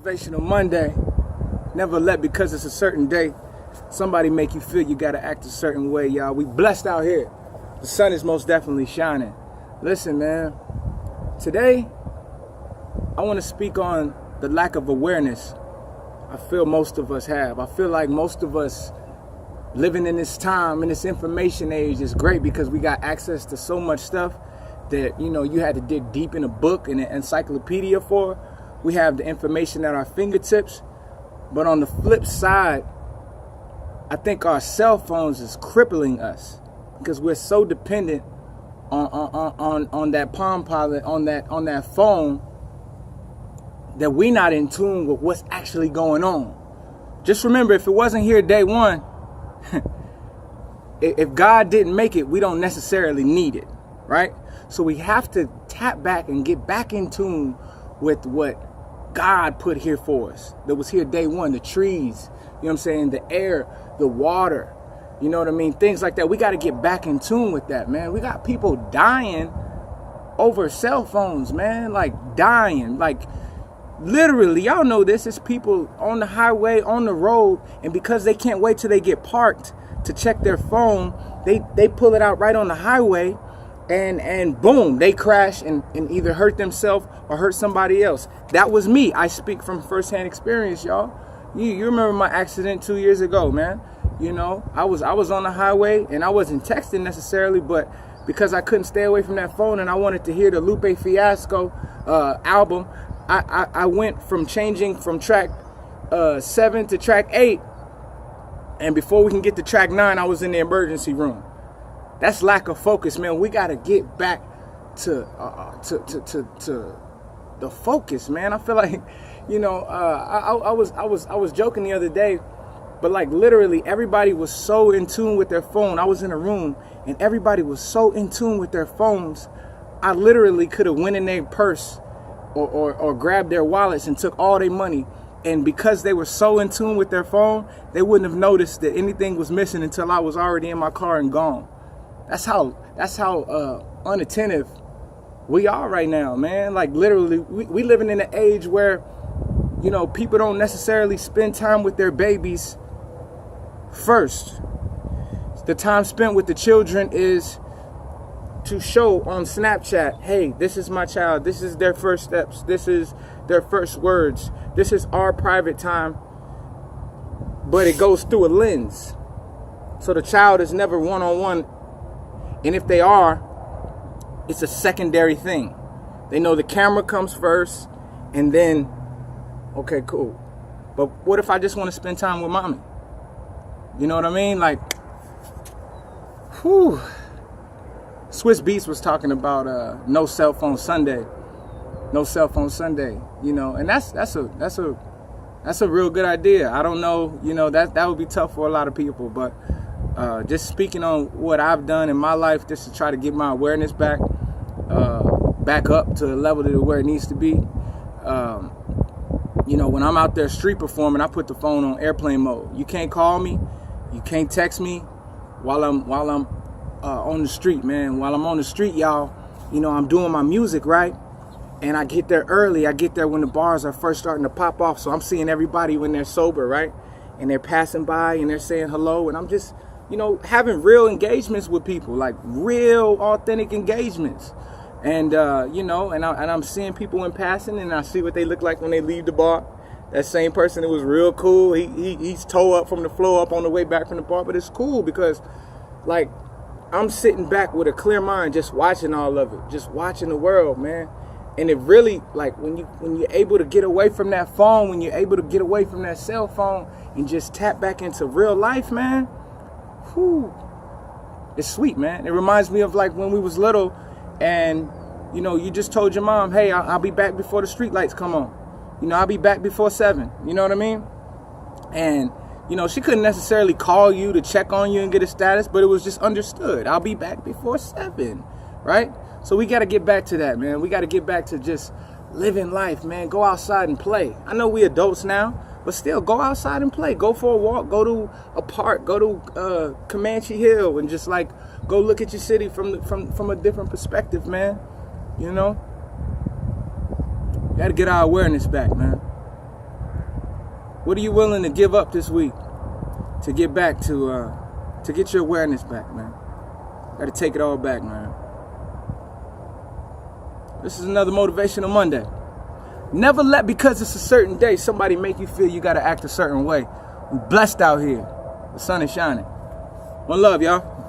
Motivational Monday. Never let because it's a certain day somebody make you feel you gotta act a certain way, y'all. We blessed out here. The sun is most definitely shining. Listen, man. Today, I want to speak on the lack of awareness I feel most of us have. I feel like most of us living in this time, in this information age, is great because we got access to so much stuff that, you had to dig deep in a book and an encyclopedia for. We have the information at our fingertips. But on the flip side, I think our cell phones is crippling us because we're so dependent on that Palm Pilot, on that phone, that we're not in tune with what's actually going on. Just remember, if it wasn't here day one, if God didn't make it, we don't necessarily need it, right? So we have to tap back and get back in tune with what God put here for us. That was here day one, the trees, the air, the water, things like that. We got to get back in tune with that, man. We got people dying over cell phones, man, like dying, like literally, y'all know this. It's people on the highway, on the road, and because they can't wait till they get parked to check their phone, they pull it out right on the highway, and boom, they crash and either hurt themselves or hurt somebody else. That was me. I speak from firsthand experience, y'all. You remember my accident 2 years ago, man. I was on the highway and I wasn't texting necessarily, but because I couldn't stay away from that phone and I wanted to hear the Lupe Fiasco album, I went from changing from track 7 to track 8, and before we can get to track 9, I was in the emergency room. That's lack of focus, man. We got to get back to the focus, man. I feel like, I was joking the other day, but like literally everybody was so in tune with their phone. I was in a room and everybody was so in tune with their phones. I literally could have went in their purse or grabbed their wallets and took all their money. And because they were so in tune with their phone, they wouldn't have noticed that anything was missing until I was already in my car and gone. That's how unattentive we are right now, man. Like literally, we living in an age where, people don't necessarily spend time with their babies first. The time spent with the children is to show on Snapchat, hey, this is my child, this is their first steps, this is their first words, this is our private time, but it goes through a lens. So the child is never one-on-one, and if they are, it's a secondary thing. They know the camera comes first, and then, okay, cool. But what if I just want to spend time with mommy? You know what I mean? Like, whew. Swiss Beats was talking about no cell phone Sunday, no cell phone Sunday. And that's a real good idea. I don't know, that would be tough for a lot of people, but just speaking on what I've done in my life, just to try to get my awareness back up to the level to where it needs to be. When I'm out there street performing, I put the phone on airplane mode. You can't call me, you can't text me while I'm on the street, man. While I'm on the street, y'all, I'm doing my music, right? And I get there early. I get there when the bars are first starting to pop off. So I'm seeing everybody when they're sober, right? And they're passing by and they're saying hello. And I'm just, having real engagements with people, like real authentic engagements. And, and I'm seeing people in passing, and I see what they look like when they leave the bar. That same person that was real cool, he's toe up from the floor up on the way back from the bar. But it's cool because, like, I'm sitting back with a clear mind, just watching all of it, just watching the world, man. And it really, like, when you're able to get away from that phone, when you're able to get away from that cell phone and just tap back into real life, man, whew, it's sweet, man. It reminds me of like when we was little and, you just told your mom, hey, I'll be back before the street lights come on. I'll be back before 7. You know what I mean? And she couldn't necessarily call you to check on you and get a status, but it was just understood. I'll be back before 7, right? So we got to get back to that, man. We got to get back to just living life, man. Go outside and play. I know we adults now, but still, go outside and play. Go for a walk. Go to a park. Go to Comanche Hill and just like go look at your city from a different perspective, man. Got to get our awareness back, man. What are you willing to give up this week to get back to get your awareness back, man? Got to take it all back, man. This is another Motivational Monday. Never let, because it's a certain day, somebody make you feel you got to act a certain way. We're blessed out here. The sun is shining. One love, y'all.